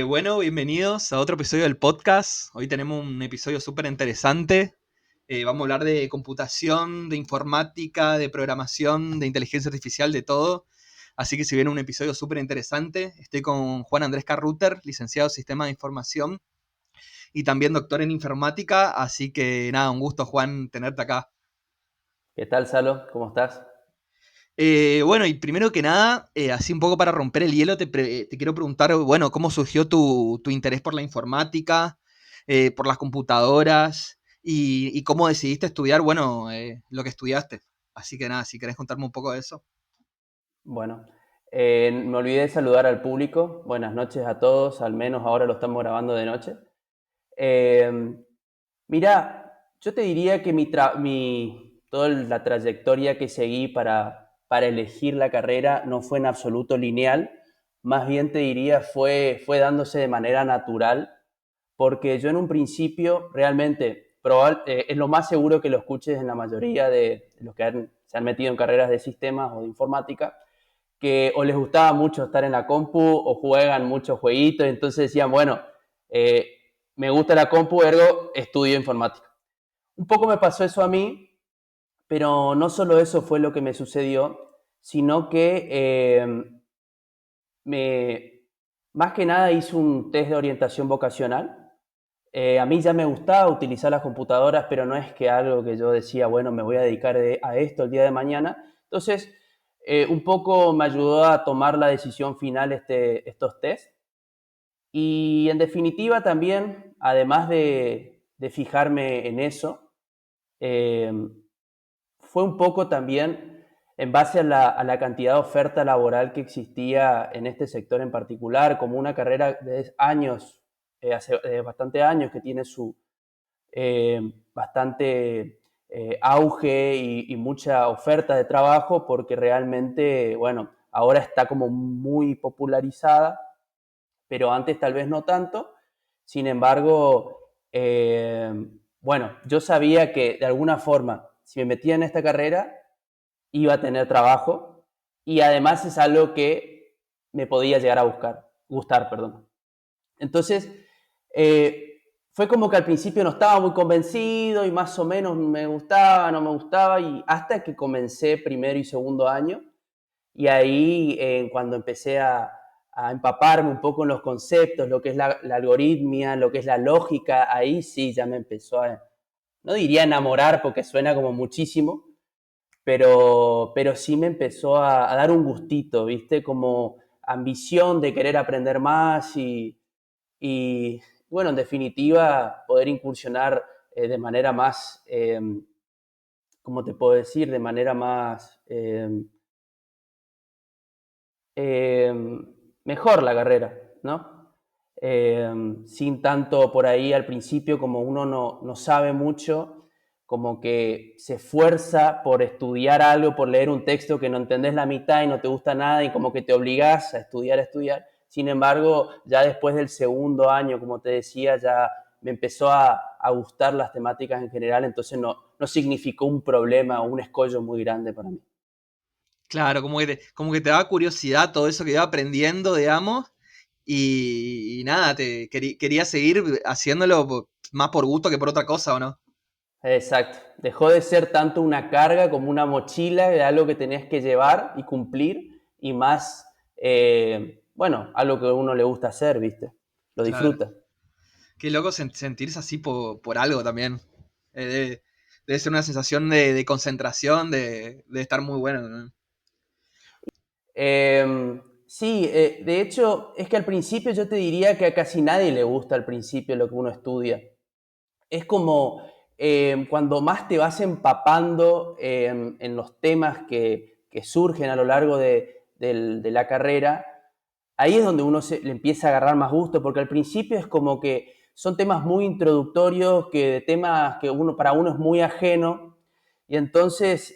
Bueno, bienvenidos a otro episodio del podcast. Hoy tenemos un episodio súper interesante. Vamos a hablar de computación, de informática, de programación, de inteligencia artificial, de todo. Así que si viene un episodio súper interesante, estoy con Juan Andrés Carruter, licenciado en Sistemas de Información y también doctor en informática. Así que nada, un gusto, Juan, tenerte acá. ¿Qué tal, Salo? ¿Cómo estás? Bueno, y primero que nada, así un poco para romper el hielo, te quiero preguntar, bueno, ¿cómo surgió tu interés por la informática, por las computadoras y cómo decidiste estudiar, bueno, lo que estudiaste? Así que nada, si querés contarme un poco de eso. Bueno, me olvidé de saludar al público. Buenas noches a todos, al menos ahora lo estamos grabando de noche. Eh, Mira, yo te diría que toda la trayectoria que seguí para elegir la carrera no fue en absoluto lineal, más bien te diría fue dándose de manera natural, porque yo en un principio realmente es lo más seguro que lo escuches en la mayoría de los que se han metido en carreras de sistemas o de informática, que o les gustaba mucho estar en la compu o juegan muchos jueguitos, entonces decían, bueno, eh, me gusta la compu, ergo estudio informática. Un poco me pasó eso a mí, pero no solo eso fue lo que me sucedió, sino que me, más que nada hice un test de orientación vocacional. A mí ya me gustaba utilizar las computadoras, pero no es que algo que yo decía, bueno, me voy a dedicar a esto el día de mañana. Entonces, un poco me ayudó a tomar la decisión final estos test. Y en definitiva también, además de fijarme en eso, eh, fue un poco también en base a la cantidad de oferta laboral que existía en este sector en particular, como una carrera de años, hace bastante años que tiene su bastante auge y mucha oferta de trabajo, porque realmente, bueno, ahora está como muy popularizada, pero antes tal vez no tanto. Sin embargo, bueno, yo sabía que de alguna forma, si me metía en esta carrera, iba a tener trabajo, y además es algo que me podía llegar a gustar, perdón. Entonces, fue como que al principio no estaba muy convencido y más o menos me gustaba, no me gustaba, y hasta que comencé primero y segundo año, y ahí cuando empecé a empaparme un poco en los conceptos, lo que es la algoritmia, lo que es la lógica, ahí sí ya me empezó no diría enamorar porque suena como muchísimo, pero sí me empezó a dar un gustito, ¿viste? Como ambición de querer aprender más y bueno, en definitiva, poder incursionar de manera más, ¿cómo te puedo decir? De manera más eh, mejor la carrera, ¿no? Sin tanto por ahí al principio, como uno no sabe mucho, como que se esfuerza por estudiar algo, por leer un texto que no entendés la mitad y no te gusta nada y como que te obligás a estudiar, a estudiar. Sin embargo, ya después del segundo año, como te decía, ya me empezó a gustar las temáticas en general, entonces no significó un problema o un escollo muy grande para mí. Claro, como que te da curiosidad todo eso que iba aprendiendo, digamos, y nada, quería seguir haciéndolo más por gusto que por otra cosa, ¿o no? Exacto. Dejó de ser tanto una carga como una mochila de algo que tenías que llevar y cumplir y más, bueno, algo que a uno le gusta hacer, ¿viste? Lo Claro. disfruta. Qué loco sentirse así por algo también. Debe ser una sensación de concentración, de estar muy bueno, ¿no? Sí, de hecho, es que al principio yo te diría que a casi nadie le gusta al principio lo que uno estudia. Es como cuando más te vas empapando en los temas que surgen a lo largo de la carrera, ahí es donde uno le empieza a agarrar más gusto, porque al principio es como que son temas muy introductorios, que temas que para uno es muy ajeno, y entonces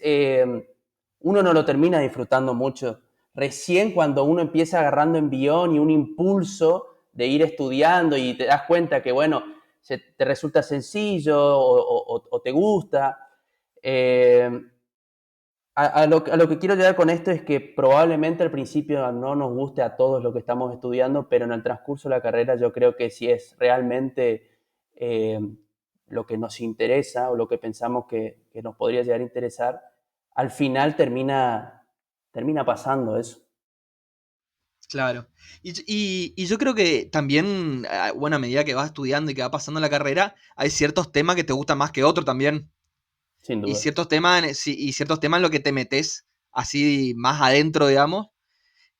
uno no lo termina disfrutando mucho. Recién cuando uno empieza agarrando envión y un impulso de ir estudiando y te das cuenta que, bueno, te resulta sencillo o te gusta, eh, a lo que quiero llegar con esto es que probablemente al principio no nos guste a todos lo que estamos estudiando, pero en el transcurso de la carrera yo creo que si es realmente eh, lo que nos interesa o lo que pensamos que nos podría llegar a interesar, al final termina pasando eso. Claro. Y yo creo que también, bueno, a medida que vas estudiando y que va pasando la carrera, hay ciertos temas que te gustan más que otros también. Sin Y duda. ciertos temas, y ciertos temas en los que te metes así más adentro, digamos.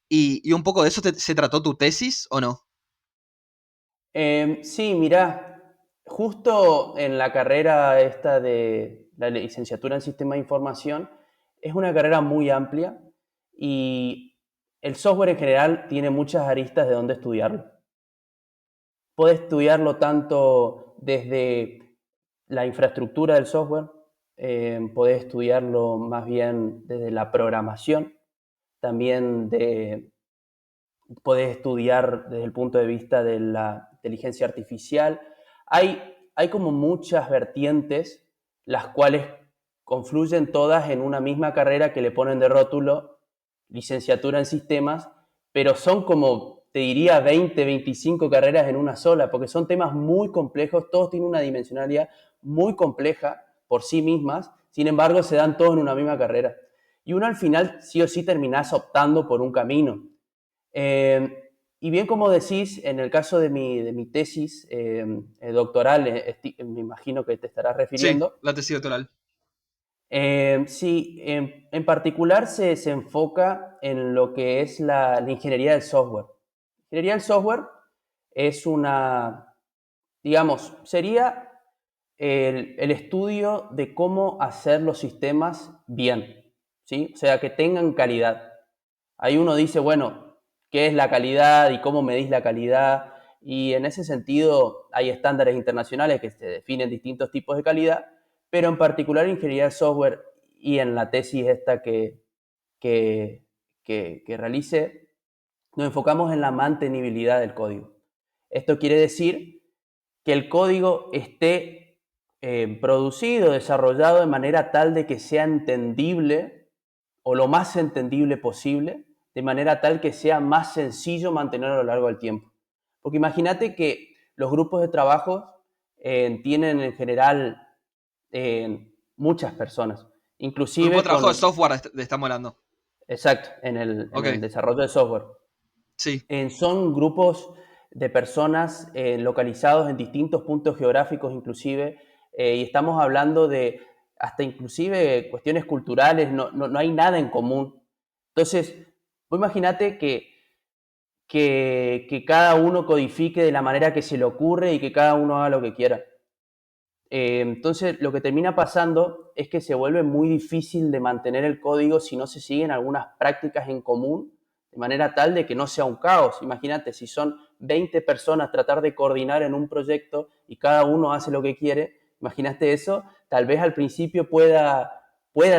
Y un poco de eso se trató tu tesis, ¿o no? Sí, mirá, justo en la carrera esta de la licenciatura en Sistema de Información, es una carrera muy amplia y el software en general tiene muchas aristas de dónde estudiarlo. Puedes estudiarlo tanto desde la infraestructura del software, podés estudiarlo más bien desde la programación, también podés estudiar desde el punto de vista de la inteligencia artificial. Hay como muchas vertientes, las cuales confluyen todas en una misma carrera que le ponen de rótulo licenciatura en sistemas, pero son como, te diría, 20, 25 carreras en una sola, porque son temas muy complejos, todos tienen una dimensionalidad muy compleja por sí mismas, sin embargo se dan todos en una misma carrera. Y uno al final sí o sí terminás optando por un camino. Y bien como decís, en el caso de mi tesis doctoral, me imagino que te estarás Sí, refiriendo, la tesis doctoral. sí, en particular se enfoca en lo que es la ingeniería del software. La ingeniería del software es una, digamos, sería el estudio de cómo hacer los sistemas bien, ¿sí? O sea, que tengan calidad. Ahí uno dice, bueno, ¿qué es la calidad y cómo medís la calidad? Y en ese sentido hay estándares internacionales que se definen distintos tipos de calidad, pero en particular en ingeniería de software y en la tesis esta que, que realicé, nos enfocamos en la mantenibilidad del código. Esto quiere decir que el código esté producido, desarrollado de manera tal de que sea entendible o lo más entendible posible, de manera tal que sea más sencillo mantenerlo a lo largo del tiempo. Porque imagínate que los grupos de trabajo tienen en general muchas personas, Grupo de inclusive trabajo de con, software estamos hablando. exacto, en Ok, el desarrollo de software. sí. Son grupos de personas localizados en distintos puntos geográficos inclusive, y estamos hablando de hasta inclusive cuestiones culturales, no hay nada en común. Entonces, vos imaginate que cada uno codifique de la manera que se le ocurre y que cada uno haga lo que quiera. Entonces, lo que termina pasando es que se vuelve muy difícil de mantener el código si no se siguen algunas prácticas en común, de manera tal de que no sea un caos. Imagínate, si son 20 personas tratar de coordinar en un proyecto y cada uno hace lo que quiere, imagínate eso, tal vez al principio pueda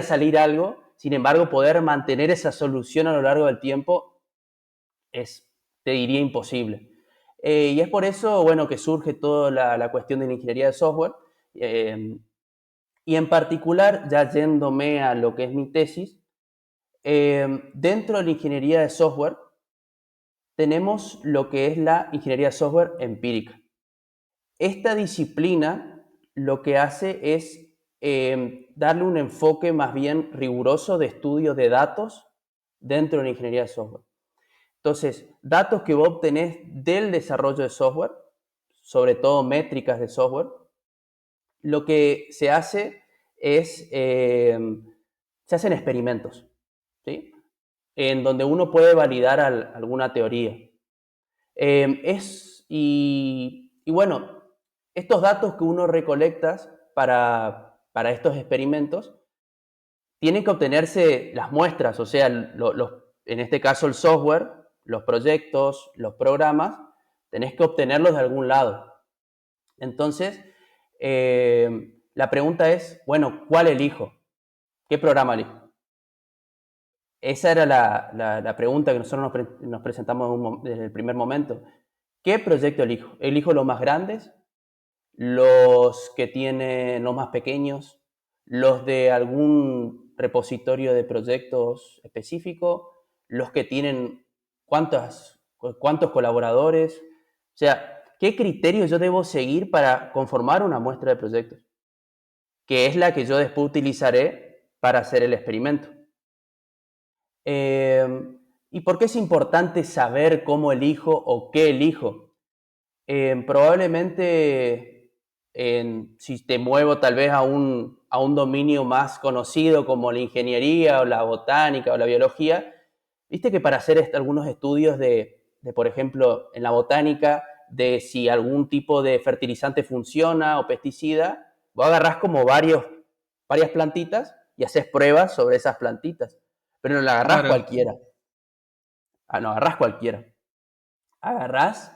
salir algo, sin embargo, poder mantener esa solución a lo largo del tiempo es, te diría, imposible. Y es por eso, bueno, que surge toda la cuestión de la ingeniería de software. eh, y en particular, ya yéndome a lo que es mi tesis, dentro de la ingeniería de software tenemos lo que es la ingeniería de software empírica. Esta disciplina lo que hace es darle un enfoque más bien riguroso de estudio de datos dentro de la ingeniería de software. Entonces, datos que vos obtenés del desarrollo de software, sobre todo métricas de software, lo que se hace es, se hacen experimentos, ¿sí? En donde uno puede validar alguna teoría. Y bueno, estos datos que uno recolecta para estos experimentos, tienen que obtenerse las muestras, o sea, en este caso el software, los proyectos, los programas, tenés que obtenerlos de algún lado. Entonces, la pregunta es, bueno, ¿cuál elijo? ¿Qué programa elijo? Esa era la pregunta que nosotros nos presentamos desde el primer momento. ¿Qué proyecto elijo? ¿Elijo los más grandes? ¿Los que tienen los más pequeños? ¿Los de repositorio de proyectos específico, los que tienen cuántos colaboradores, o sea, qué criterios yo debo seguir para conformar una muestra de proyectos, que es la que yo después utilizaré para hacer el experimento. ¿Y por qué es importante saber cómo elijo o qué elijo? Probablemente si te muevo tal vez a un dominio más conocido como la ingeniería o la botánica o la biología, viste que para hacer algunos estudios por ejemplo, en la botánica, de si algún tipo de fertilizante funciona o pesticida, vos agarrás como varias plantitas y haces pruebas sobre esas plantitas, pero no la agarrás Claro, cualquiera. No agarrás cualquiera. Agarrás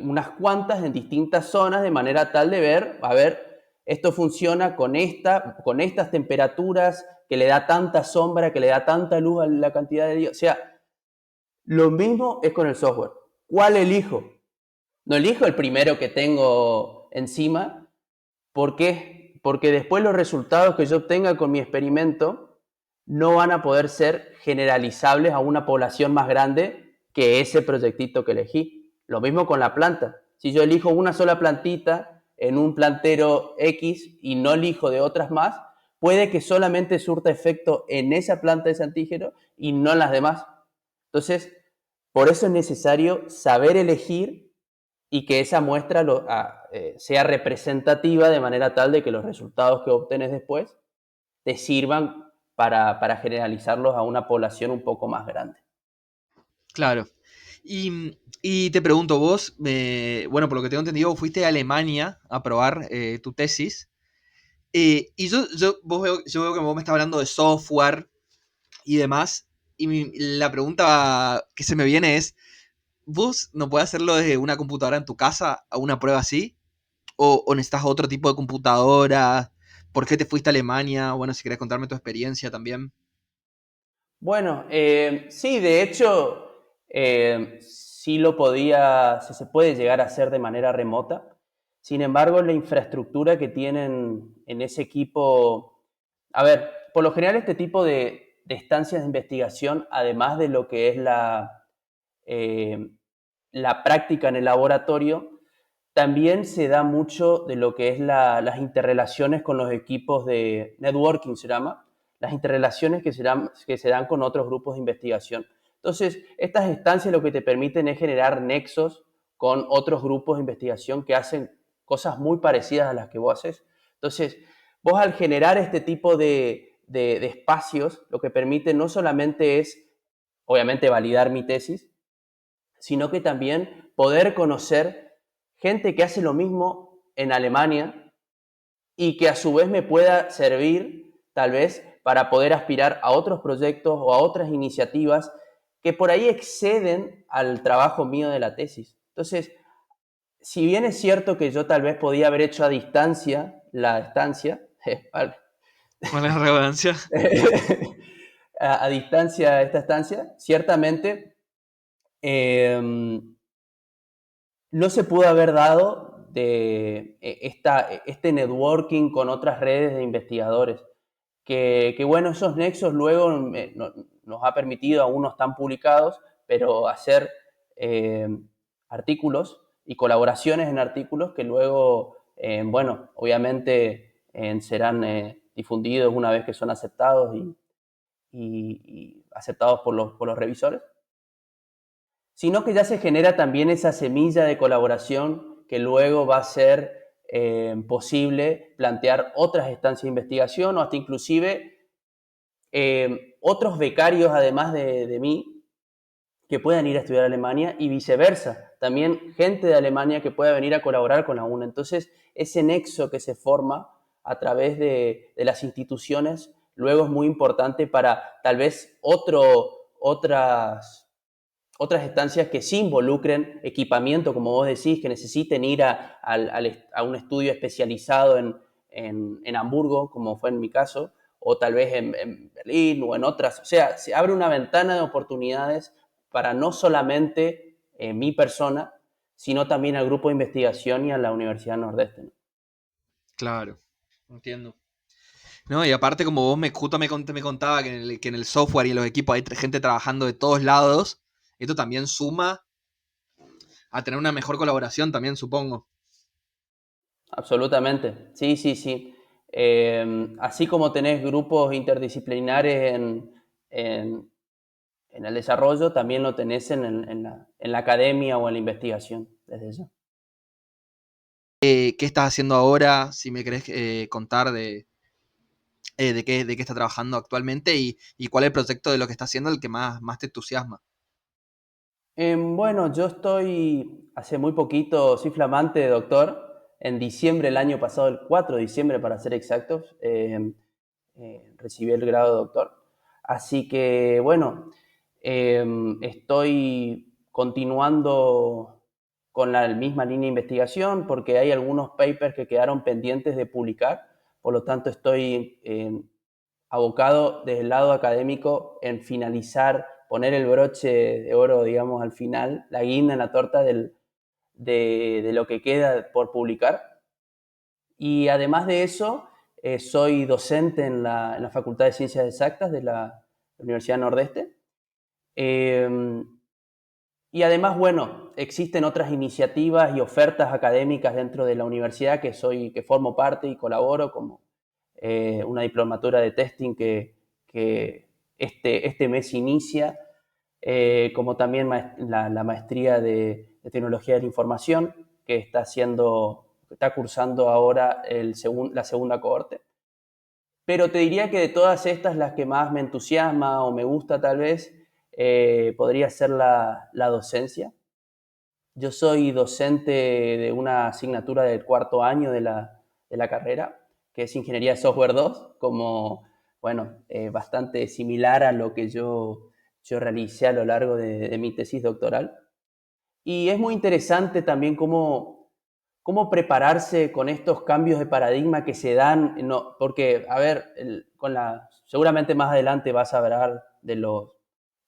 unas cuantas en distintas zonas de manera tal de ver, a ver, esto funciona con estas temperaturas, que le da tanta sombra, que le da tanta luz a la cantidad de día. O sea, lo mismo es con el software. ¿Cuál elijo? No elijo el primero que tengo encima. ¿Por qué? Porque después los resultados que yo obtenga con mi experimento no van a poder ser generalizables a una población más grande que ese proyectito que elegí. Lo mismo con la planta. Si yo elijo una sola plantita en un plantero X y no elijo de otras más, puede que solamente surta efecto en esa planta de ese antígeno y no en las demás. Entonces, por eso es necesario saber elegir y que esa muestra sea representativa de manera tal de que los resultados que obtenés después te sirvan para generalizarlos a una población un poco más grande. claro. Y te pregunto, vos, bueno, por lo que tengo entendido, vos fuiste a Alemania a probar tu tesis. Y yo veo que vos me estás hablando de software y demás. Y la pregunta que se me viene es, ¿vos no podés hacerlo desde una computadora en tu casa a una prueba así? ¿O necesitas otro tipo de computadora? ¿Por qué te fuiste a Alemania? Bueno, si querés contarme tu experiencia también. Bueno, sí, de hecho, sí se puede llegar a hacer de manera remota. Sin embargo, la infraestructura que tienen en ese equipo, a ver, por lo general este tipo de estancias de investigación, además de lo que es eh, la práctica en el laboratorio, también se da mucho de lo que es las interrelaciones con los equipos de networking, se llama, las interrelaciones que se dan con otros grupos de investigación. Entonces, estas estancias lo que te permiten es generar nexos con otros grupos de investigación que hacen cosas muy parecidas a las que vos haces. Entonces, vos al generar este tipo de espacios, lo que permite no solamente es, obviamente, validar mi tesis, sino que también poder conocer gente que hace lo mismo en Alemania y que a su vez me pueda servir tal vez para poder aspirar a otros proyectos o a otras iniciativas que por ahí exceden al trabajo mío de la tesis. Entonces, si bien es cierto que yo tal vez podía haber hecho a distancia la estancia, vale, Vale la redundancia. a distancia esta estancia, ciertamente eh, no se pudo haber dado este networking con otras redes de investigadores. Bueno, esos nexos luego nos ha permitido, aún no están publicados, pero hacer eh, artículos y colaboraciones en artículos que luego, bueno, obviamente serán difundidos una vez que son aceptados y aceptados por los revisores, sino que ya se genera también esa semilla de colaboración que luego va a ser posible plantear otras estancias de investigación o hasta inclusive otros becarios, además de mí, que puedan ir a estudiar a Alemania y viceversa. También gente de Alemania que pueda venir a colaborar con la UNA. Entonces, ese nexo que se forma a través de las instituciones luego es muy importante para tal vez otras estancias que sí involucren equipamiento, como vos decís, que necesiten ir a un estudio especializado en Hamburgo, como fue en mi caso, o tal vez en Berlín o en otras. O sea, se abre una ventana de oportunidades para no solamente mi persona, sino también al grupo de investigación y a la Universidad Nordeste, ¿no? Claro, entiendo. No, y aparte, como vos justo me contaba que en el software y en los equipos hay gente trabajando de todos lados, esto también suma a tener una mejor colaboración también, supongo. Absolutamente, sí, sí, sí. Así como tenés grupos interdisciplinares en, en el desarrollo, también lo tenés en la academia o en la investigación, desde ya. ¿Qué estás haciendo ahora? Si me querés contar de qué está trabajando actualmente y cuál es el proyecto de lo que está haciendo el que más te entusiasma. Bueno, yo estoy hace muy poquito, soy flamante de doctor. En diciembre del año pasado, el 4 de diciembre para ser exactos, recibí el grado de doctor. Así que, bueno, estoy continuando con la misma línea de investigación porque hay algunos papers que quedaron pendientes de publicar. Por lo tanto, estoy abocado desde el lado académico en finalizar, poner el broche de oro, digamos, al final, la guinda en la torta de lo que queda por publicar. Y además de eso, soy docente en la Facultad de Ciencias Exactas de la Universidad Nordeste. Eh, y además, bueno, existen otras iniciativas y ofertas académicas dentro de la universidad que formo parte y colaboro, como una diplomatura de testing que este mes inicia, como también la maestría de tecnología de la información, que está cursando ahora la segunda cohorte. Pero te diría que de todas estas, las que más me entusiasma o me gusta tal vez, podría ser la docencia. Yo soy docente de una asignatura del cuarto año de la carrera, que es Ingeniería de Software 2, como, bueno, bastante similar a lo que yo realicé a lo largo de mi tesis doctoral. Y es muy interesante también cómo prepararse con estos cambios de paradigma que se dan, no, porque, a ver, seguramente más adelante vas a hablar de la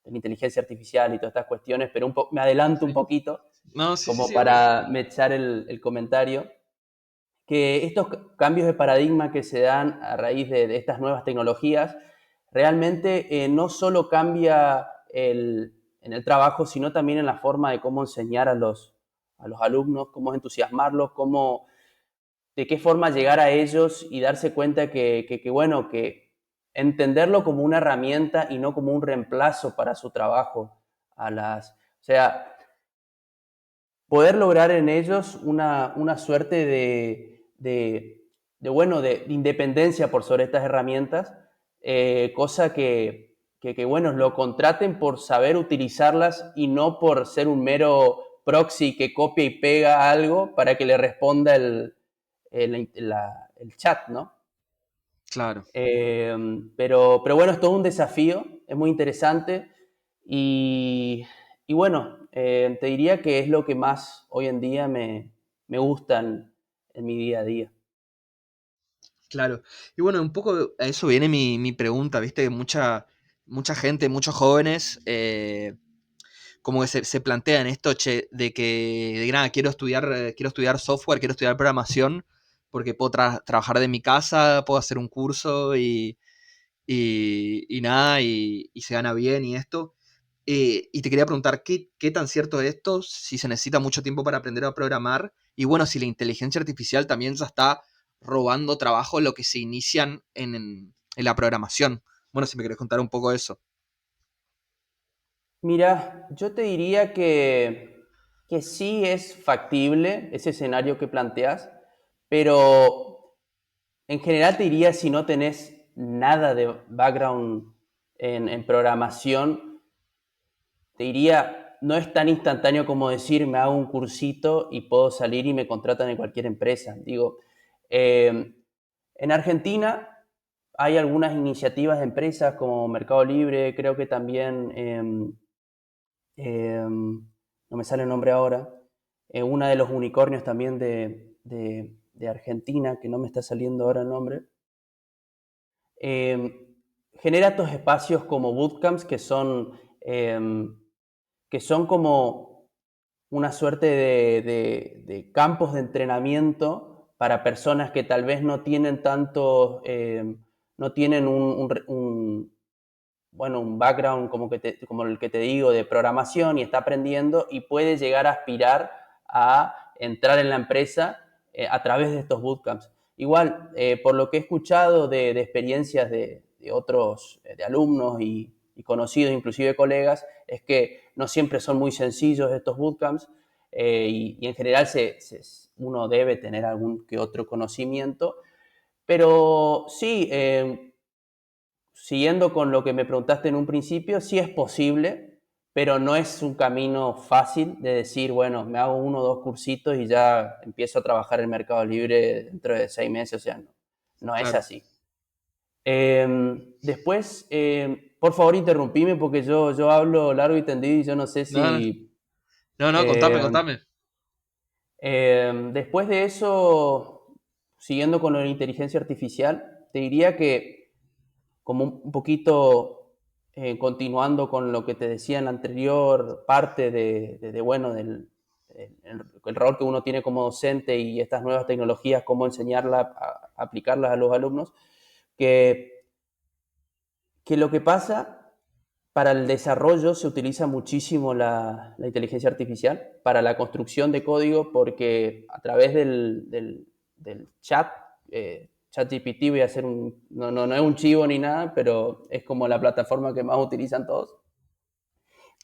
inteligencia artificial y todas estas cuestiones, pero me adelanto un Sí. poquito No, sí, sí, como sí, obvio. para me echar el comentario, que estos cambios de paradigma que se dan a raíz de estas nuevas tecnologías, realmente no solo cambia en el trabajo, sino también en la forma de cómo enseñar a los alumnos, cómo entusiasmarlos, de qué forma llegar a ellos y darse cuenta bueno, que entenderlo como una herramienta y no como un reemplazo para su trabajo. O sea, poder lograr en ellos una suerte bueno, de independencia por sobre estas herramientas, cosa bueno, lo contraten por saber utilizarlas y no por ser un mero proxy que copia y pega algo para que le responda el chat, ¿no? Claro. Pero bueno, es todo un desafío, es muy interesante y, y bueno, te diría que es lo que más hoy en día me gusta en mi día a día. Claro. Y bueno, un poco a eso viene mi pregunta, ¿viste? Que mucha gente, muchos jóvenes, como que se plantean esto, che, de que nada, quiero estudiar software, quiero estudiar programación, porque puedo trabajar de mi casa, puedo hacer un curso y nada, y se gana bien y esto. Y te quería preguntar, ¿qué tan cierto es esto? Si se necesita mucho tiempo para aprender a programar. Y bueno, si la inteligencia artificial también ya está robando trabajo lo que se inician en la programación. Bueno, si me querés contar un poco de eso. Mira, yo te diría que sí es factible ese escenario que planteas, pero en general te diría si no tenés nada de background en programación, te diría, no es tan instantáneo como decir, me hago un cursito y puedo salir y me contratan en cualquier empresa. Digo, eh, en Argentina hay algunas iniciativas de empresas como Mercado Libre, creo que también, no me sale el nombre ahora, una de los unicornios también de Argentina, que no me está saliendo ahora el nombre, eh, genera estos espacios como bootcamps que son como una suerte de campos de entrenamiento para personas que tal vez no tienen no tienen bueno, un background como el que te digo de programación y está aprendiendo y puede llegar a aspirar a entrar en la empresa a través de estos bootcamps. Igual, por lo que he escuchado de experiencias de otros, de alumnos y conocidos, inclusive colegas, es que no siempre son muy sencillos estos bootcamps y en general uno debe tener algún que otro conocimiento, pero sí, siguiendo con lo que me preguntaste en un principio, sí es posible, pero no es un camino fácil de decir, bueno, me hago 1 o 2 cursitos y ya empiezo a trabajar en Mercado Libre dentro de 6 meses, o sea, no, no es Claro. así. Después, por favor, interrumpime porque yo hablo largo y tendido y yo no sé No, no, si... no, no, contame, eh, contame. Después de eso, siguiendo con lo de inteligencia artificial, te diría que como un poquito continuando con lo que te decía en la anterior parte bueno, el rol que uno tiene como docente y estas nuevas tecnologías, cómo enseñarlas, a aplicarlas a los alumnos, que, que lo que pasa para el desarrollo se utiliza muchísimo la inteligencia artificial, para la construcción de código, porque a través del chat, ChatGPT, voy a hacer no es un chivo ni nada, pero es como la plataforma que más utilizan todos,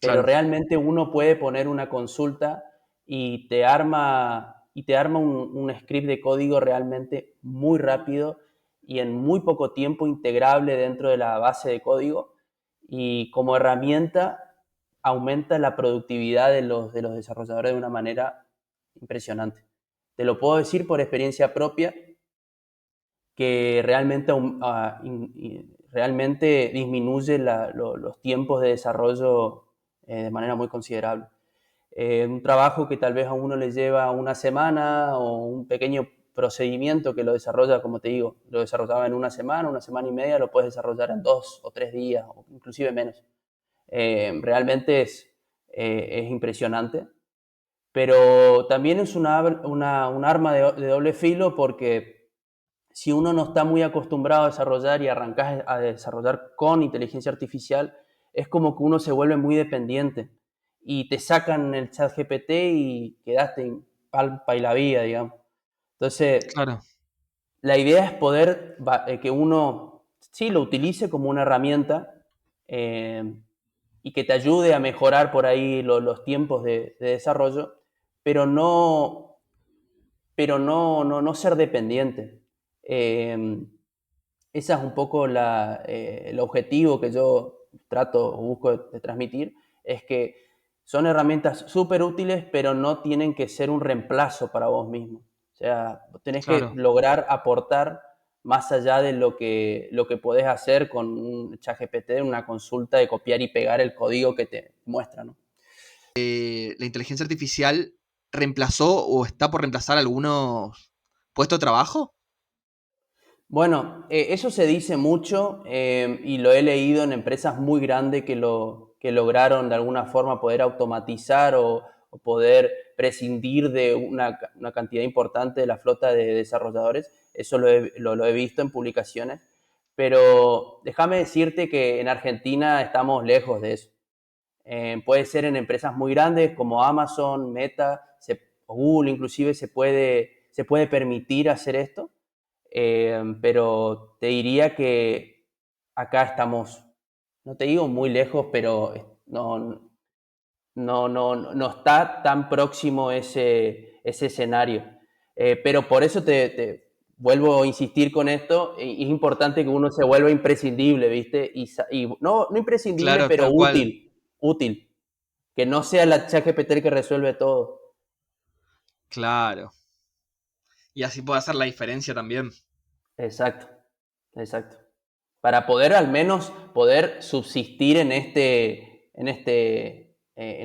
pero Claro, realmente uno puede poner una consulta y te arma un script de código realmente muy rápido y en muy poco tiempo integrable dentro de la base de código y como herramienta aumenta la productividad de los desarrolladores de una manera impresionante. Te lo puedo decir por experiencia propia que realmente disminuye los tiempos de desarrollo de manera muy considerable. Un trabajo que tal vez a uno le lleva una semana o un pequeño procedimiento que lo desarrolla, como te digo, lo desarrollaba en una semana y media, lo puedes desarrollar en 2 o 3 días, o inclusive menos. Realmente es impresionante, pero también es un arma de doble filo porque si uno no está muy acostumbrado a desarrollar y arrancas a desarrollar con inteligencia artificial, es como que uno se vuelve muy dependiente y te sacan el chat GPT y quedaste en palpa y la vida, digamos. Entonces, claro. la idea es poder que uno sí lo utilice como una herramienta eh, y que te ayude a mejorar por ahí los tiempos de desarrollo, pero no ser dependiente. Eh, Ese es un poco el objetivo que yo trato o busco de transmitir, es que son herramientas súper útiles, pero no tienen que ser un reemplazo para vos mismo. O sea, tenés que Claro. lograr aportar más allá de lo que podés hacer con un ChatGPT, una consulta de copiar y pegar el código que te muestra, ¿no? La inteligencia artificial reemplazó o está por reemplazar algunos puestos de trabajo. Bueno, eso se dice mucho y lo he leído en empresas muy grandes que lograron de alguna forma poder automatizar o poder prescindir de una cantidad importante de la flota de desarrolladores. Eso lo he visto en publicaciones, pero déjame decirte que en Argentina estamos lejos de eso. Puede ser en empresas muy grandes como Amazon, Meta, o Google inclusive se puede permitir hacer esto, pero te diría que acá estamos, no te digo muy lejos, pero no está tan próximo ese escenario. Pero por eso te vuelvo a insistir con esto, es importante que uno se vuelva imprescindible, ¿viste? Y no imprescindible, Claro, pero tal cual. útil, que no sea la ChatGPT el que resuelve todo. Claro. Y así puede hacer la diferencia también. Exacto, exacto. Para poder al menos poder subsistir en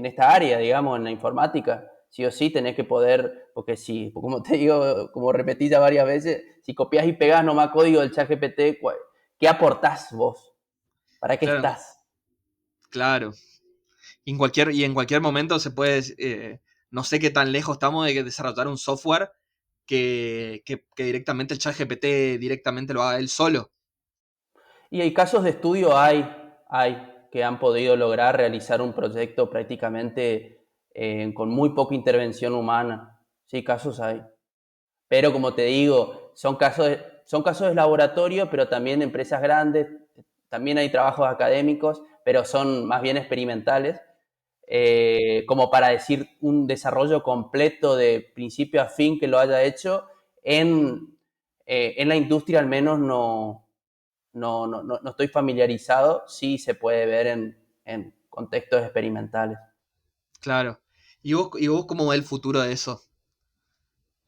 esta área, digamos, en la informática. Sí o sí tenés que poder, porque si, como te digo, como repetí ya varias veces, si copias y pegas nomás código del ChatGPT, ¿qué aportás vos? ¿Para qué Claro, estás? claro. Y en cualquier momento se puede, no sé qué tan lejos estamos de desarrollar un software que directamente el chat GPT directamente lo haga él solo. Y hay casos de estudio, hay que han podido lograr realizar un proyecto prácticamente con muy poca intervención humana. Sí, casos hay. Pero como te digo, son casos de laboratorio, pero también de empresas grandes, también hay trabajos académicos, pero son más bien experimentales, como para decir un desarrollo completo de principio a fin que lo haya hecho en la industria al menos no estoy familiarizado, sí se puede ver en contextos experimentales. Claro. ¿Y vos cómo ves el futuro de eso?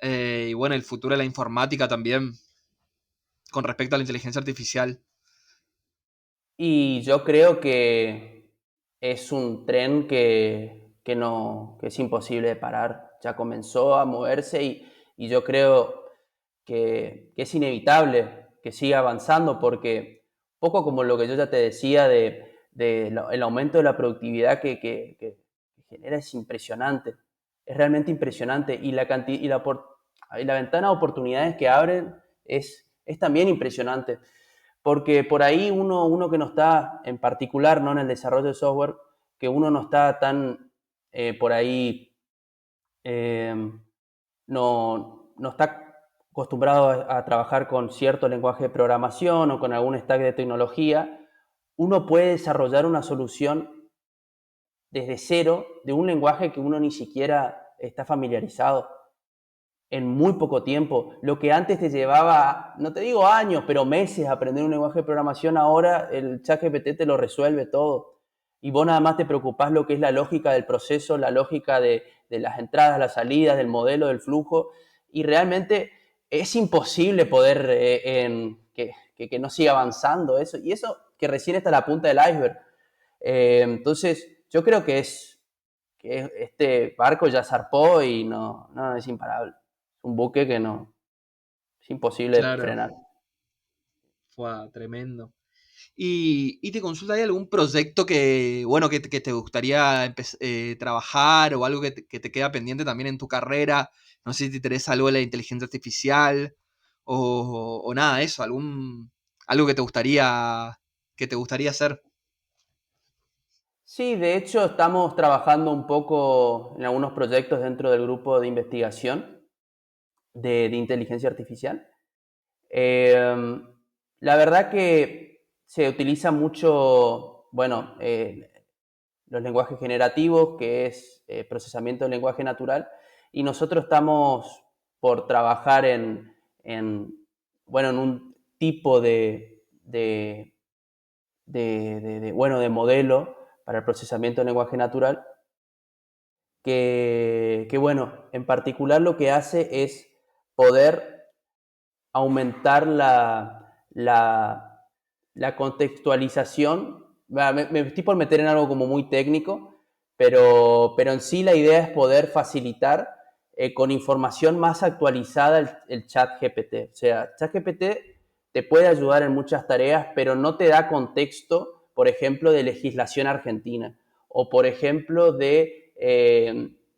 Y bueno, el futuro de la informática también, con respecto a la inteligencia artificial. Y yo creo que es un tren que es imposible de parar. Ya comenzó a moverse y yo creo que es inevitable que siga avanzando porque poco como lo que yo ya te decía el aumento de la productividad que genera es impresionante. Es realmente impresionante y y la ventana de oportunidades que abren es también impresionante. Porque por ahí uno que no está, en particular, no en el desarrollo de software, que uno no está tan por ahí, eh, no está acostumbrado a trabajar con cierto lenguaje de programación o con algún stack de tecnología, uno puede desarrollar una solución desde cero de un lenguaje que uno ni siquiera está familiarizado en muy poco tiempo. Lo que antes te llevaba, no te digo años, pero meses aprender un lenguaje de programación, ahora el ChatGPT te lo resuelve todo. Y vos nada más te preocupás lo que es la lógica del proceso, la lógica de las entradas, las salidas, del modelo, del flujo. Y realmente es imposible poder que no siga avanzando eso. Y eso que recién está a la punta del iceberg. Entonces, yo creo que este barco ya zarpó y no es imparable. Un buque que no, es imposible de Claro, frenar. fue tremendo. Y te consulta, ¿hay algún proyecto que, bueno, que te gustaría trabajar o algo que te queda pendiente también en tu carrera? No sé si te interesa algo de la inteligencia artificial o nada, eso, algo que te gustaría hacer. Sí, de hecho estamos trabajando un poco en algunos proyectos dentro del grupo de investigación de inteligencia artificial. Eh, la verdad que se utiliza mucho, bueno, los lenguajes generativos, que es procesamiento del lenguaje natural, y nosotros estamos por trabajar bueno, en un tipo bueno, de modelo para el procesamiento del lenguaje natural, bueno, en particular lo que hace es poder aumentar la contextualización. Me estoy por meter en algo como muy técnico, pero en sí la idea es poder facilitar con información más actualizada el chat GPT. O sea, chat GPT te puede ayudar en muchas tareas, pero no te da contexto, por ejemplo, de legislación argentina o, por ejemplo, no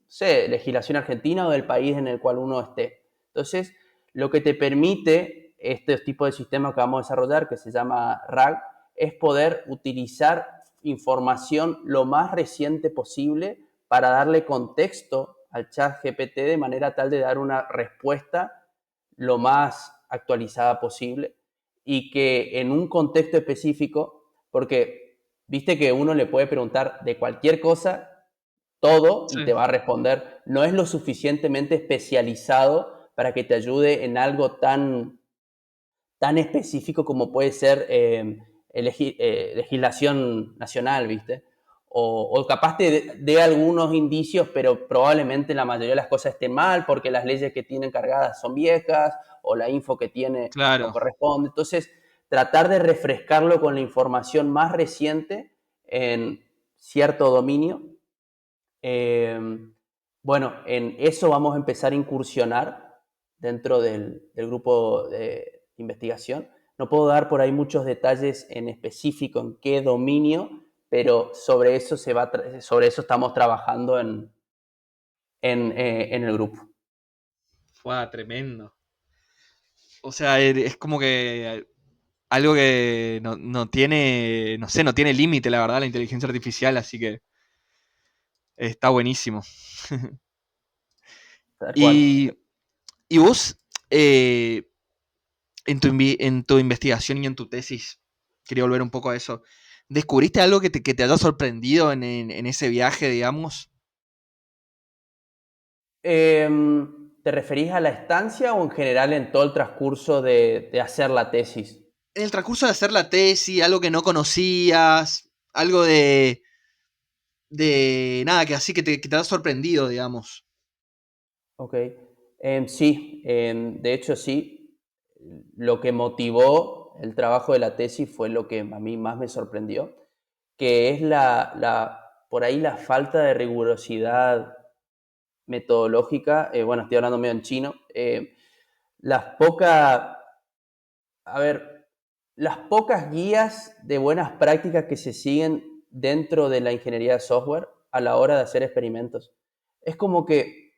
sé, legislación argentina o del país en el cual uno esté. Entonces, lo que te permite este tipo de sistema que vamos a desarrollar, que se llama RAG, es poder utilizar información lo más reciente posible para darle contexto al chat GPT de manera tal de dar una respuesta lo más actualizada posible y que en un contexto específico, porque viste que uno le puede preguntar de cualquier cosa todo y Sí. te va a responder. No es lo suficientemente especializado para que te ayude en algo tan específico como puede ser legislación nacional, ¿viste? O capaz te dé algunos indicios, pero probablemente la mayoría de las cosas estén mal porque las leyes que tienen cargadas son viejas o la info que tiene no Claro, corresponde. Entonces, tratar de refrescarlo con la información más reciente en cierto dominio. Bueno, en eso vamos a empezar a incursionar dentro del grupo de investigación. No puedo dar por ahí muchos detalles en específico en qué dominio, pero sobre eso estamos trabajando en el grupo. fue tremendo. O sea, es como que algo que no tiene, no sé, no tiene límite, la verdad, la inteligencia artificial, así que está buenísimo. Tal cual. Y, y vos, eh, en tu investigación y en tu tesis, quería volver un poco a eso, ¿descubriste algo que te haya sorprendido en ese viaje, digamos? ¿Te referís a la estancia o en general en todo el transcurso de hacer la tesis? En el transcurso de hacer la tesis, algo que no conocías, algo de nada, que así que te haya sorprendido, digamos. Ok. Sí, de hecho sí. Lo que motivó el trabajo de la tesis fue lo que a mí más me sorprendió, que es por ahí la falta de rigurosidad metodológica. Bueno, estoy hablando medio en chino. Las pocas, a ver, las pocas guías de buenas prácticas que se siguen dentro de la ingeniería de software a la hora de hacer experimentos. Es como que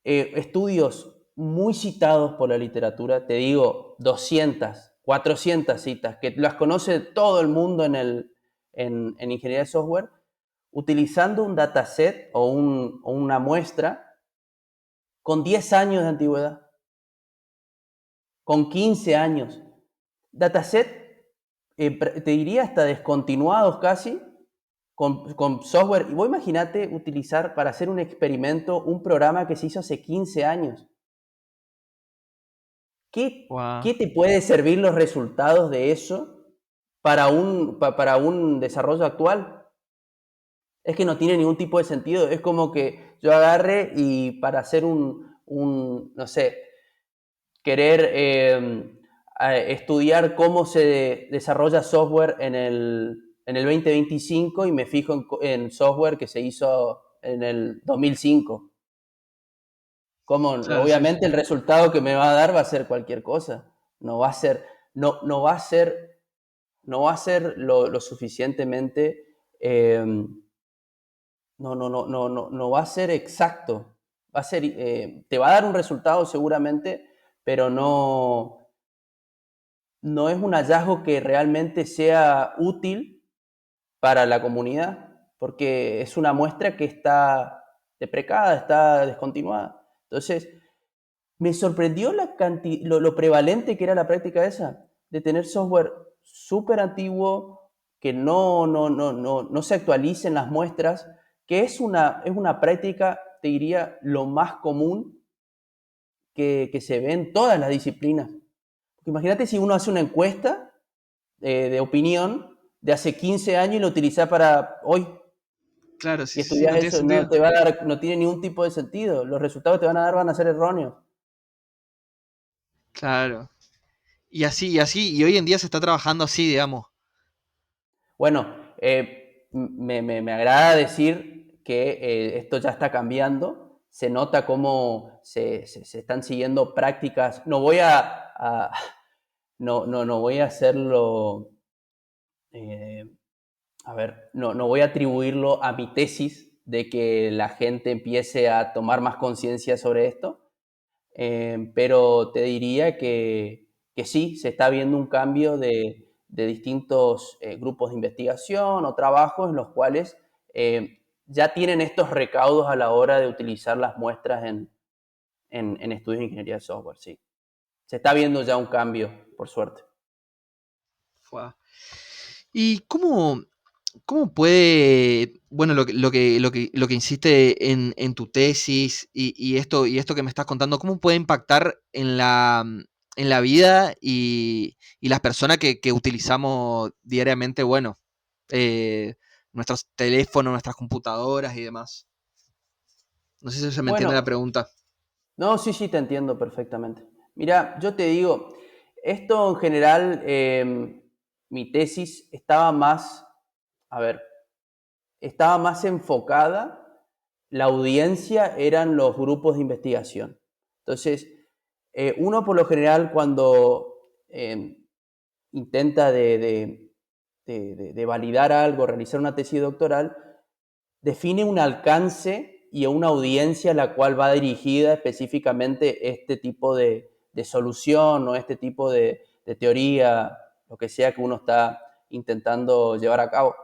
estudios muy citados por la literatura, te digo 200, 400 citas, que las conoce todo el mundo en ingeniería de software, utilizando un dataset o una muestra con 10 años de antigüedad, con 15 años. Dataset, te diría hasta descontinuados casi, con software. Y vos imaginate utilizar para hacer un experimento un programa que se hizo hace 15 años. Wow. ¿Qué te puede servir los resultados de eso para un desarrollo actual? Es que no tiene ningún tipo de sentido. Es como que yo agarre y para hacer no sé, querer estudiar cómo se desarrolla software en el 2025 y me fijo en software que se hizo en el 2005. Como, Claro, sí, obviamente sí. el resultado que me va a dar va a ser cualquier cosa. No va a ser, no va a ser, no va a ser lo suficientemente, no va a ser exacto. Va a ser, te va a dar un resultado seguramente, pero no es un hallazgo que realmente sea útil para la comunidad, porque es una muestra que está deprecada, está descontinuada. Entonces, me sorprendió lo prevalente que era la práctica esa, de tener software súper antiguo, que no se actualicen las muestras, que es una práctica, te diría, lo más común que se ve en todas las disciplinas. Porque imagínate si uno hace una encuesta de opinión de hace 15 años y lo utiliza para hoy Claro, y sí, sí, sí, estudias no tiene eso, no sentido. te va a dar, no tiene ningún tipo de sentido. Los resultados que te van a dar van a ser erróneos. Claro. Y así, y hoy en día se está trabajando así, digamos. Bueno, me agrada decir que esto ya está cambiando. Se nota cómo se están siguiendo prácticas. No voy a hacerlo, eh, a ver, no voy a atribuirlo a mi tesis de que la gente empiece a tomar más conciencia sobre esto, pero te diría que sí, se está viendo un cambio de distintos grupos de investigación o trabajos en los cuales ya tienen estos recaudos a la hora de utilizar las muestras en estudios de ingeniería de software, sí. Se está viendo ya un cambio, por suerte. Fua. ¿Y cómo puede, bueno, lo que insiste en tu tesis y esto que me estás contando, cómo puede impactar en la vida y las personas que utilizamos diariamente, bueno, eh, nuestros teléfonos, nuestras computadoras y demás? No sé si se me entiende la Bueno, pregunta. no, sí, sí, te entiendo perfectamente. Mira, yo te digo, esto en general, mi tesis estaba más, a ver, estaba más enfocada, la audiencia eran los grupos de investigación. Entonces, uno por lo general cuando intenta de validar algo, realizar una tesis doctoral, define un alcance y una audiencia a la cual va dirigida específicamente este tipo de solución o este tipo de teoría, lo que sea que uno está intentando llevar a cabo.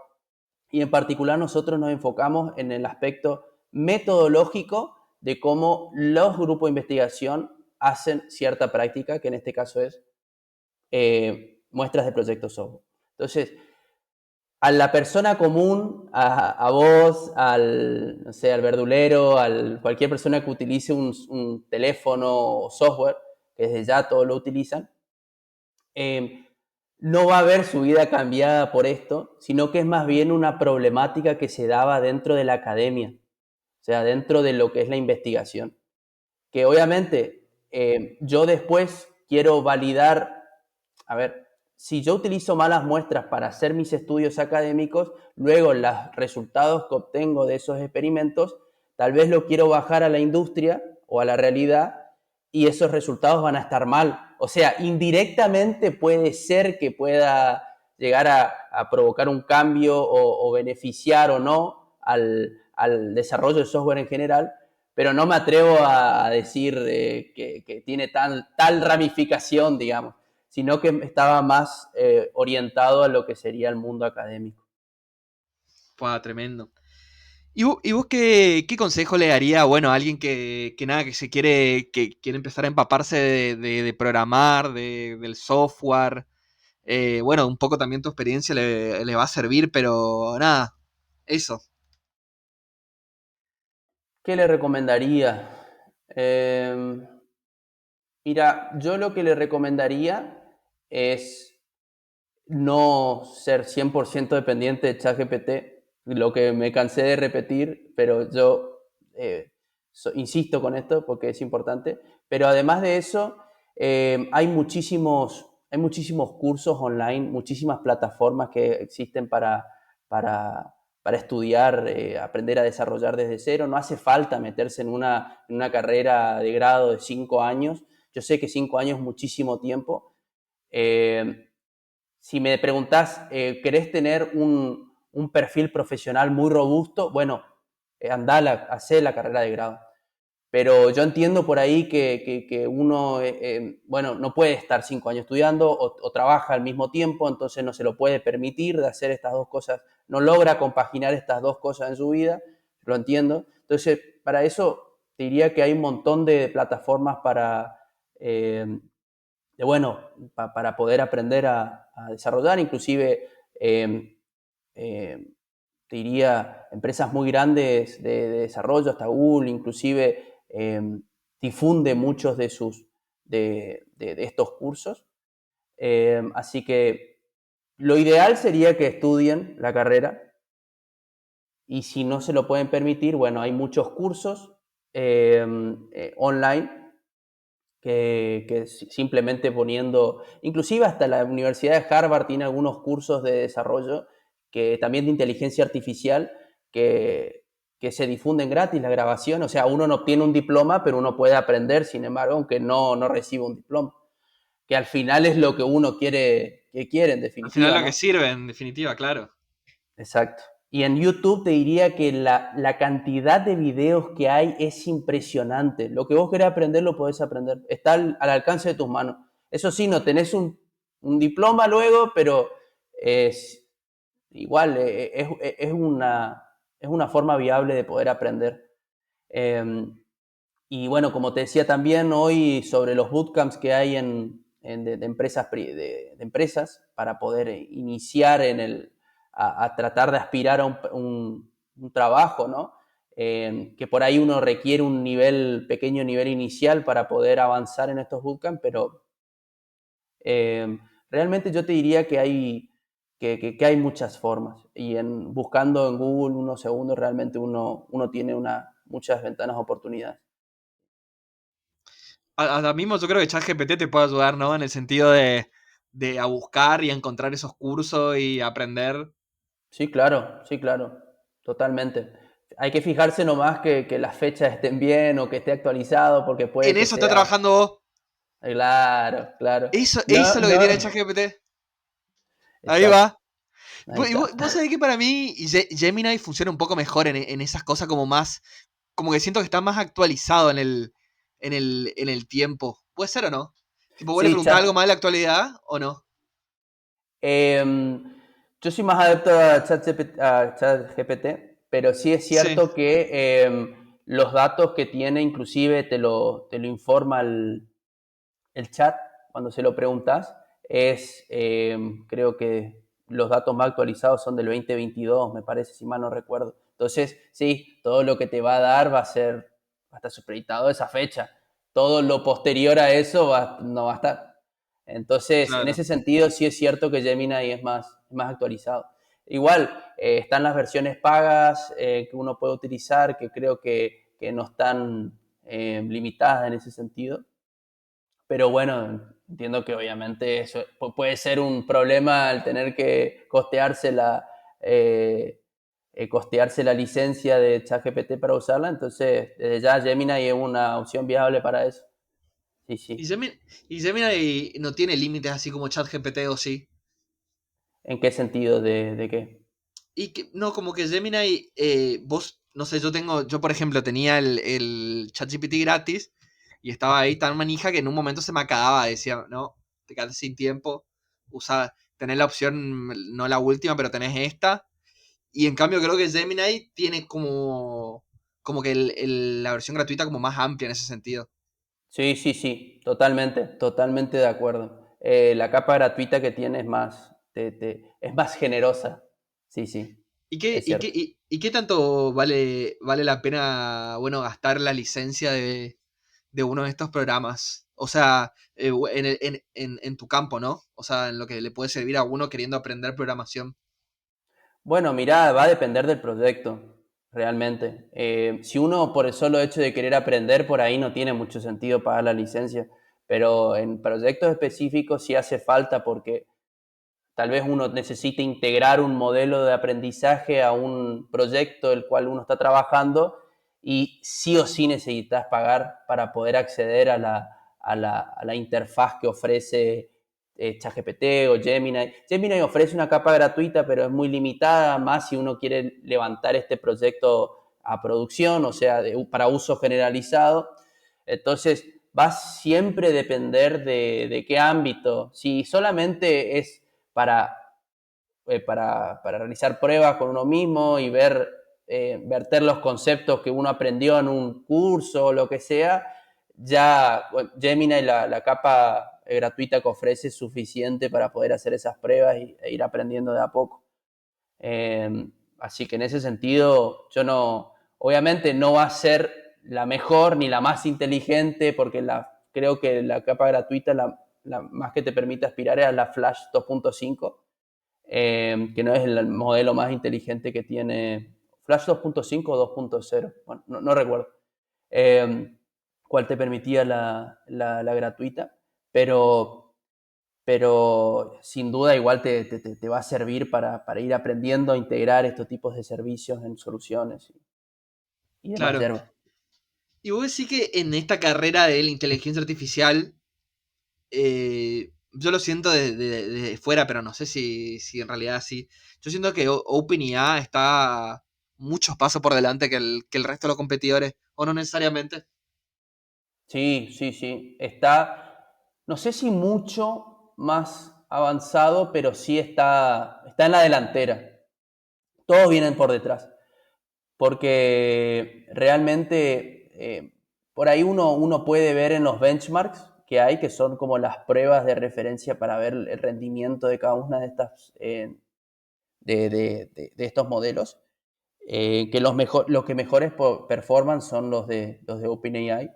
Y en particular nosotros nos enfocamos en el aspecto metodológico de cómo los grupos de investigación hacen cierta práctica, que en este caso es muestras de proyectos software. Entonces, a la persona común, a vos, al, no sé, al verdulero, a cualquier persona que utilice un teléfono o software, que desde ya todos lo utilizan, eh, no va a ver su vida cambiada por esto, sino que es más bien una problemática que se daba dentro de la academia, o sea, dentro de lo que es la investigación. Que obviamente yo después quiero validar, a ver, si yo utilizo malas muestras para hacer mis estudios académicos, luego los resultados que obtengo de esos experimentos, tal vez lo quiero bajar a la industria o a la realidad y esos resultados van a estar mal. O sea, indirectamente puede ser que pueda llegar a provocar un cambio o beneficiar o no al desarrollo de software en general, pero no me atrevo a decir que tiene tal ramificación, digamos, sino que estaba más orientado a lo que sería el mundo académico. Fue tremendo. ¿Y vos qué consejo le daría, bueno, a alguien que nada, que se quiere empezar a empaparse de programar, del software? Bueno, un poco también tu experiencia le va a servir, pero nada, eso. ¿Qué le recomendaría? Mira, yo lo que le recomendaría es no ser 100% dependiente de ChatGPT, lo que me cansé de repetir, pero yo insisto con esto porque es importante. Pero además de eso, hay muchísimos cursos online, muchísimas plataformas que existen para estudiar, aprender a desarrollar desde cero. No hace falta meterse en una carrera de grado de 5 años. Yo sé que 5 años es muchísimo tiempo. Si me preguntás, ¿querés tener un perfil profesional muy robusto? Bueno, hacé la carrera de grado. Pero yo entiendo por ahí que uno, bueno, no puede estar 5 años estudiando o trabaja al mismo tiempo, entonces no se lo puede permitir de hacer estas dos cosas, no logra compaginar estas dos cosas en su vida, lo entiendo. Entonces, para eso te diría que hay un montón de plataformas eh, bueno, para poder aprender a desarrollar, inclusive eh, te diría empresas muy grandes de desarrollo, hasta Google, inclusive difunde muchos de estos cursos. Así que lo ideal sería que estudien la carrera y si no se lo pueden permitir, bueno, hay muchos cursos online que simplemente poniendo, inclusive hasta la Universidad de Harvard tiene algunos cursos de desarrollo, que también de inteligencia artificial, que se difunden gratis la grabación, o sea, uno no obtiene un diploma, pero uno puede aprender, sin embargo, aunque no reciba un diploma, que al final es lo que uno quiere en Al final definitiva, lo que ¿no? sirve, en definitiva, claro. Exacto. Y en YouTube te diría que la cantidad de videos que hay es impresionante. Lo que vos querés aprender lo podés aprender. Está al alcance de tus manos. Eso sí, no tenés un diploma luego, pero es igual, es una forma viable de poder aprender. Eh, y bueno, como te decía también hoy sobre los bootcamps que hay de empresas, de empresas para poder iniciar a tratar de aspirar a un trabajo, ¿no? Que por ahí uno requiere un pequeño nivel inicial para poder avanzar en estos bootcamps, pero realmente yo te diría que hay muchas formas y buscando en Google unos segundos realmente uno tiene muchas ventanas de oportunidades. Ahora mismo yo creo que ChatGPT te puede ayudar, ¿no? En el sentido de a buscar y a encontrar esos cursos y aprender. Sí, claro, totalmente. Hay que fijarse nomás que las fechas estén bien o que esté actualizado porque puede En que eso está sea... trabajando vos. Claro, claro. Eso No, es lo que no. tiene ChatGPT. Ahí Exacto, va. ahí está. Vos sabés que para mí Gemini funciona un poco mejor en esas cosas como más. Como que siento que está más actualizado en el tiempo. ¿Puede ser o no? Tipo, vos le Sí, preguntás algo más de la actualidad o no. Eh, yo soy más adepto a ChatGPT, pero sí es Sí, cierto que los datos que tiene inclusive te lo informa el chat cuando se lo preguntas. Creo que los datos más actualizados son del 2022, me parece, si mal no recuerdo. Entonces, sí, todo lo que te va a dar va a estar supeditado a esa fecha. Todo lo posterior a eso no va a estar. Entonces, en claro. ese sentido, sí es cierto que Gemini es más actualizado. Igual, están las versiones pagas que uno puede utilizar, que creo que no están limitadas en ese sentido. Pero bueno, entiendo que obviamente eso puede ser un problema al tener que eh, costearse la licencia de ChatGPT para usarla. Entonces, desde ya Gemini es una opción viable para eso. Sí, Y sí. Gemini, y Gemini no tiene límites así como ChatGPT o sí. ¿En qué sentido de qué? Y que, no, como que Gemini, vos, no sé, yo por ejemplo tenía el ChatGPT gratis y estaba ahí tan manija que en un momento se me acababa, decía, no, te quedaste sin tiempo, tenés la opción, no la última, pero tenés esta. Y en cambio creo que Gemini tiene como que la versión gratuita como más amplia en ese sentido. Sí, sí, sí, totalmente, totalmente de acuerdo. La capa gratuita que tiene es más generosa. Sí, sí, es cierto. Y qué tanto vale la pena, bueno, gastar la licencia de uno de estos programas? O sea, en tu campo, ¿no? O sea, en lo que le puede servir a uno queriendo aprender programación. Bueno, mira, va a depender del proyecto, realmente. Si uno por el solo hecho de querer aprender, por ahí no tiene mucho sentido pagar la licencia, pero en proyectos específicos sí hace falta porque tal vez uno necesite integrar un modelo de aprendizaje a un proyecto el cual uno está trabajando y sí o sí necesitas pagar para poder acceder a la interfaz que ofrece ChatGPT o Gemini. Gemini ofrece una capa gratuita, pero es muy limitada, más si uno quiere levantar este proyecto a producción, o sea, para uso generalizado. Entonces, va a siempre depender de qué ámbito. Si solamente es para, para realizar pruebas con uno mismo y verter los conceptos que uno aprendió en un curso o lo que sea, ya bueno, Gemini, la capa gratuita que ofrece, es suficiente para poder hacer esas pruebas e ir aprendiendo de a poco. Así que en ese sentido, yo no, obviamente no va a ser la mejor ni la más inteligente, porque creo que la capa gratuita, la más que te permite aspirar es a la Flash 2.5, que no es el modelo más inteligente que tiene Flash 2.5 o 2.0, bueno, no recuerdo eh, cuál te permitía la gratuita, pero, pero sin duda igual te va a servir para ir aprendiendo a integrar estos tipos de servicios en soluciones y demás Claro. yerba. Y vos decís que en esta carrera de la inteligencia artificial, yo lo siento desde fuera, pero no sé si en realidad sí. Yo siento que OpenIA está muchos pasos por delante que el resto de los competidores, o no necesariamente. Sí, sí, sí. No sé si mucho más avanzado, pero sí está en la delantera. Todos vienen por detrás, porque realmente por ahí uno puede ver en los benchmarks que hay, que son como las pruebas de referencia para ver el rendimiento de cada una de estas de estos modelos, que los que mejores performan son los de OpenAI,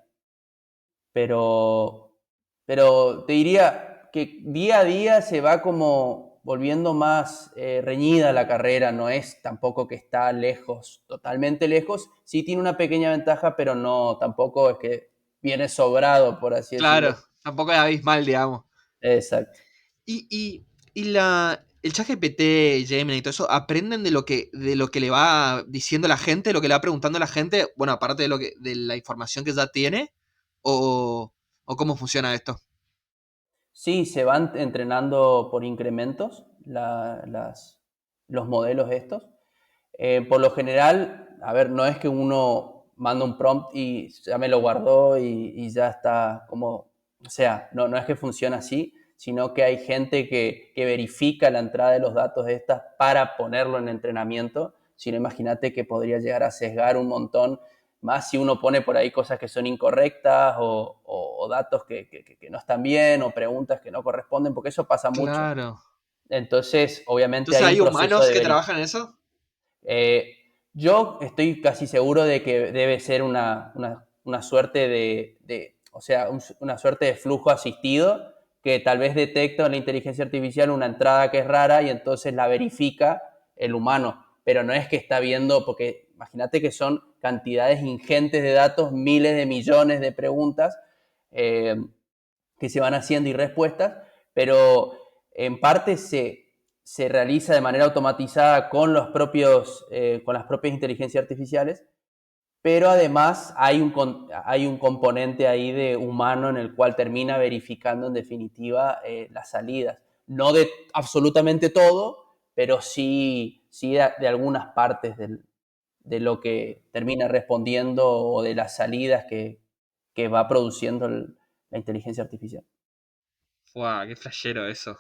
pero, pero te diría que día a día se va como volviendo más reñida la carrera, no es tampoco que está lejos, totalmente lejos, sí tiene una pequeña ventaja, pero no, tampoco es que viene sobrado, por así Claro, decirlo. tampoco es abismal, digamos. Exacto. Y, y, el ChatGPT, Gemini y todo eso, ¿aprenden de lo que le va diciendo la gente, de lo que le va preguntando la gente? Bueno, aparte de la información que ya tiene, o cómo funciona esto. Sí, se van entrenando por incrementos los modelos estos. Por lo general, a ver, no es que uno manda un prompt y ya me lo guardó y ya está como, o sea, no es que funciona así, sino que hay gente que verifica la entrada de los datos estas para ponerlo en entrenamiento. Si no, imagínate que podría llegar a sesgar un montón, más si uno pone por ahí cosas que son incorrectas o datos que no están bien o preguntas que no corresponden, porque eso pasa mucho. Claro. Entonces, obviamente Entonces, hay un ¿hay proceso humanos de que verificación. trabajan en eso? Yo estoy casi seguro de que debe ser una suerte o sea, una suerte de flujo asistido que tal vez detecta en la inteligencia artificial una entrada que es rara y entonces la verifica el humano. Pero no es que está viendo, porque imagínate que son cantidades ingentes de datos, miles de millones de preguntas eh, que se van haciendo y respuestas, pero en parte se realiza de manera automatizada con con las propias inteligencias artificiales, pero además hay un componente ahí de humano en el cual termina verificando en definitiva las salidas. No de absolutamente todo, pero sí de algunas partes de lo que termina respondiendo o de las salidas que va produciendo la inteligencia artificial. ¡Guau! ¡Qué flashero eso!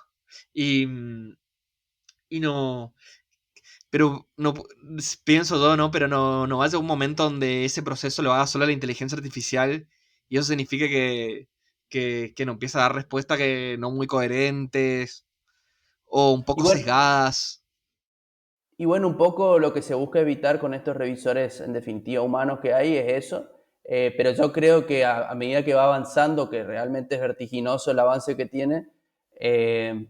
Y, y no. Pero no pienso yo, ¿no? Pero no vaya un momento donde ese proceso lo haga sola la inteligencia artificial y eso significa que no empieza a dar respuestas que no muy coherentes o un Y poco bueno, sesgadas. Y bueno, un poco lo que se busca evitar con estos revisores, en definitiva, humanos que hay es eso. Pero yo creo que a medida que va avanzando, que realmente es vertiginoso el avance que tiene, eh,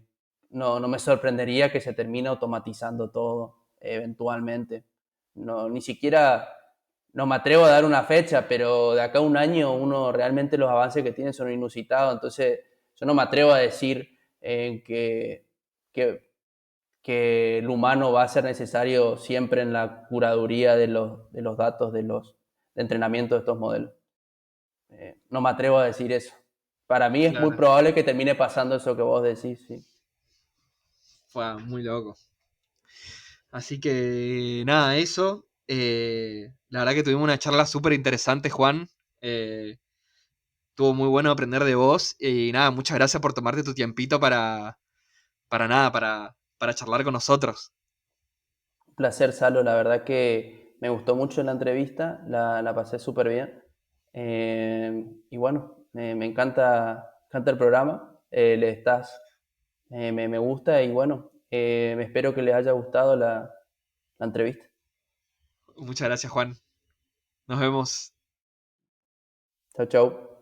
no me sorprendería que se termine automatizando todo eventualmente. No, ni siquiera, no me atrevo a dar una fecha, pero de acá a un año uno realmente los avances que tiene son inusitados. Entonces, yo no me atrevo a decir que que el humano va a ser necesario siempre en la curaduría de los datos de entrenamiento de estos modelos. No me atrevo a decir eso. Para mí es muy Claro, probable que termine pasando eso que vos decís, sí. fue muy loco. Así que nada, eso. La verdad que tuvimos una charla súper interesante, Juan. Eh, Estuvo muy bueno aprender de vos. Y nada, muchas gracias por tomarte tu tiempito para nada, para charlar con nosotros. Un placer, Salo. La verdad que me gustó mucho la entrevista, la pasé súper bien. Y bueno, encanta el programa. Le estás, me gusta y bueno, me espero que les haya gustado la entrevista. Muchas gracias, Juan. Nos vemos. Chau, chau.